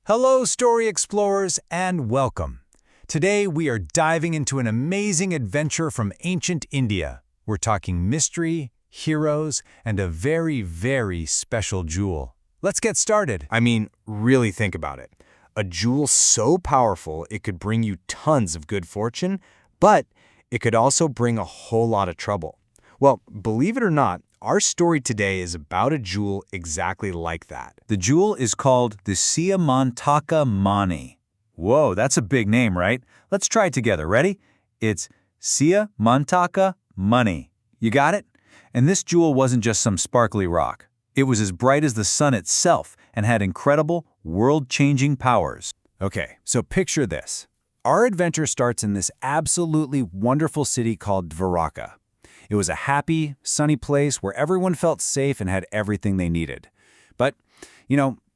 Hello, story explorers, and welcome. Today we are diving into an amazing adventure from ancient India. We're talking mystery, heroes, and a very, very special jewel. Let's get started. Really think about it. A jewel so powerful it could bring you tons of good fortune, but it could also bring a whole lot of trouble. Well, believe it or not, our story today is about a jewel exactly like that. The jewel is called the Syamantaka Mani. Whoa, that's a big name, right? Let's try it together. Ready? It's Syamantaka Mani. You got it? And this jewel wasn't just some sparkly rock. It was as bright as the sun itself and had incredible, world-changing powers. Okay, so picture this. Our adventure starts in this absolutely wonderful city called Dwaraka. It was a happy, sunny place where everyone felt safe and had everything they needed. But,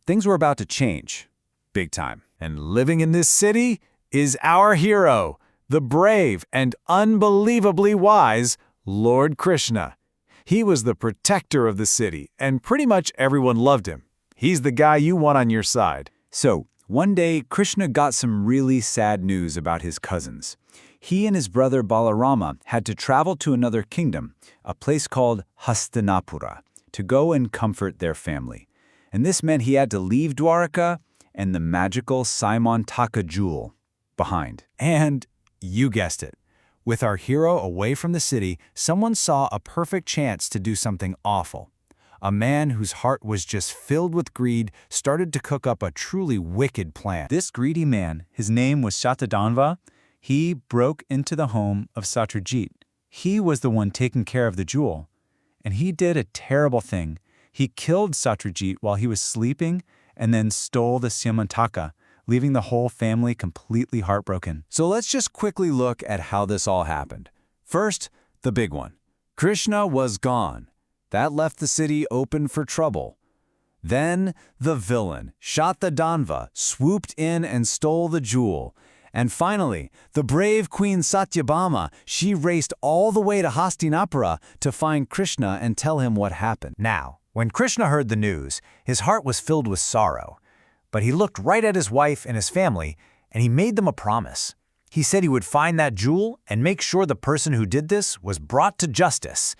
things were about to change. Big time. And living in this city is our hero, the brave and unbelievably wise Lord Krishna. He was the protector of the city, and pretty much everyone loved him. He's the guy you want on your side. So, one day, Krishna got some really sad news about his cousins. He and his brother Balarama had to travel to another kingdom, a place called Hastinapura, to go and comfort their family. And this meant he had to leave Dwaraka and the magical Syamantaka jewel behind. And you guessed it. With our hero away from the city, someone saw a perfect chance to do something awful. A man whose heart was just filled with greed started to cook up a truly wicked plan. This greedy man, his name was Shatadhanva, he broke into the home of Satyajit. He was the one taking care of the jewel. And he did a terrible thing. He killed Satyajit while he was sleeping and then stole the Syamantaka, leaving the whole family completely heartbroken. So let's just quickly look at how this all happened. First, the big one. Krishna was gone. That left the city open for trouble. Then, the villain, Shatadhanva, swooped in and stole the jewel. And finally, the brave Queen Satyabhama, she raced all the way to Hastinapura to find Krishna and tell him what happened. Now, when Krishna heard the news, his heart was filled with sorrow. But he looked right at his wife and his family, and he made them a promise. He said he would find that jewel and make sure the person who did this was brought to justice.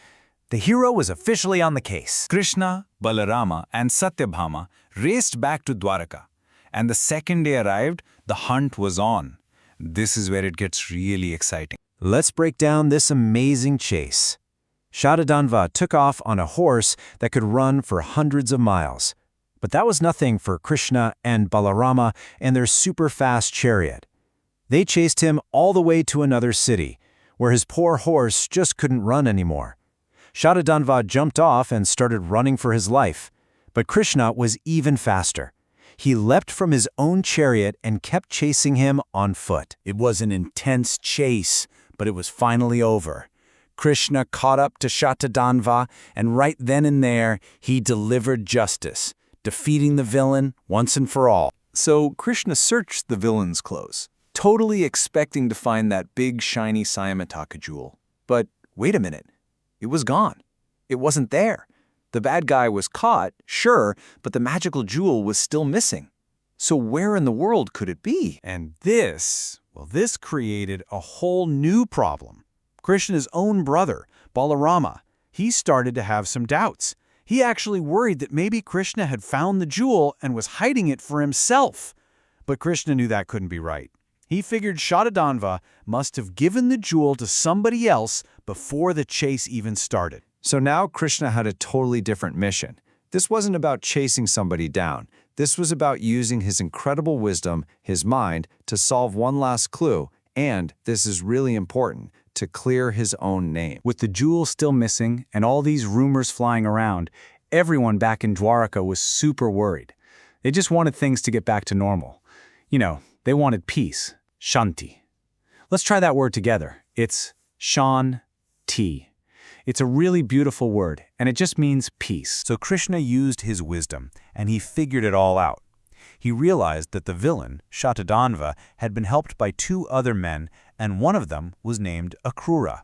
The hero was officially on the case. Krishna, Balarama, and Satyabhama raced back to Dwaraka. And the second day arrived, the hunt was on. This is where it gets really exciting. Let's break down this amazing chase. Shatadhanva took off on a horse that could run for hundreds of miles. But that was nothing for Krishna and Balarama and their super-fast chariot. They chased him all the way to another city, where his poor horse just couldn't run anymore. Shatadhanva jumped off and started running for his life. But Krishna was even faster. He leapt from his own chariot and kept chasing him on foot. It was an intense chase, but it was finally over. Krishna caught up to Shatadhanva, and right then and there, he delivered justice, defeating the villain once and for all. So Krishna searched the villain's clothes, totally expecting to find that big shiny Syamantaka jewel. But wait a minute, it was gone. It wasn't there. The bad guy was caught, sure, but the magical jewel was still missing. So where in the world could it be? And this created a whole new problem. Krishna's own brother, Balarama, he started to have some doubts. He actually worried that maybe Krishna had found the jewel and was hiding it for himself. But Krishna knew that couldn't be right. He figured Shatadhanva must have given the jewel to somebody else before the chase even started. So now Krishna had a totally different mission. This wasn't about chasing somebody down. This was about using his incredible wisdom, his mind, to solve one last clue, and, this is really important, to clear his own name. With the jewel still missing and all these rumors flying around, everyone back in Dwaraka was super worried. They just wanted things to get back to normal. They wanted peace, shanti. Let's try that word together. It's shan-ti. It's a really beautiful word, and it just means peace. So Krishna used his wisdom, and he figured it all out. He realized that the villain, Shatadhanva, had been helped by two other men, and one of them was named Akrura.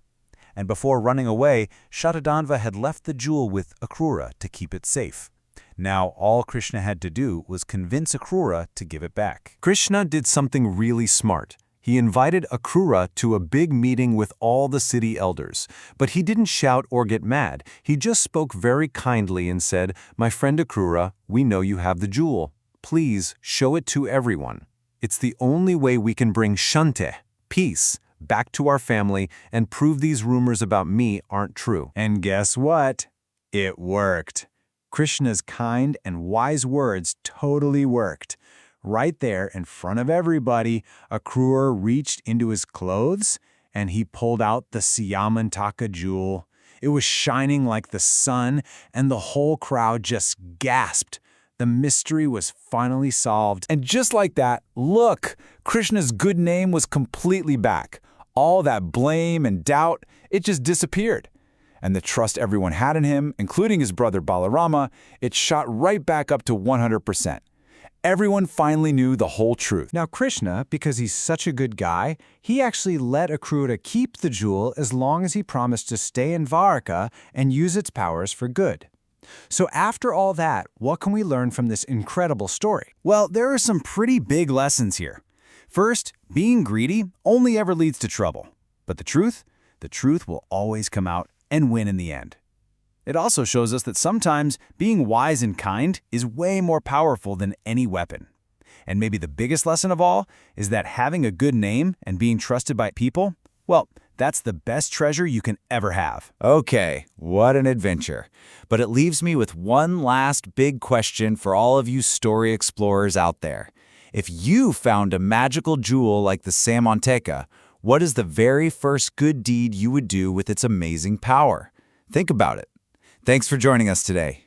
And before running away, Shatadhanva had left the jewel with Akrura to keep it safe. Now all Krishna had to do was convince Akrura to give it back. Krishna did something really smart. He invited Akrura to a big meeting with all the city elders. But he didn't shout or get mad. He just spoke very kindly and said, "My friend Akrura, we know you have the jewel. Please show it to everyone. It's the only way we can bring Shanti, peace, back to our family and prove these rumors about me aren't true." And guess what? It worked. Krishna's kind and wise words totally worked. Right there in front of everybody, Akrura reached into his clothes and he pulled out the Syamantaka jewel. It was shining like the sun, and the whole crowd just gasped. The mystery was finally solved. And just like that, look, Krishna's good name was completely back. All that blame and doubt, it just disappeared. And the trust everyone had in him, including his brother Balarama, it shot right back up to 100%. Everyone finally knew the whole truth. Now Krishna, because he's such a good guy, he actually let Akrura keep the jewel as long as he promised to stay in Dwarka and use its powers for good. So after all that, what can we learn from this incredible story? Well, there are some pretty big lessons here. First, being greedy only ever leads to trouble. But the truth will always come out and win in the end. It also shows us that sometimes being wise and kind is way more powerful than any weapon. And maybe the biggest lesson of all is that having a good name and being trusted by people, well, that's the best treasure you can ever have. Okay, what an adventure. But it leaves me with one last big question for all of you story explorers out there. If you found a magical jewel like the Syamantaka, what is the very first good deed you would do with its amazing power? Think about it. Thanks for joining us today.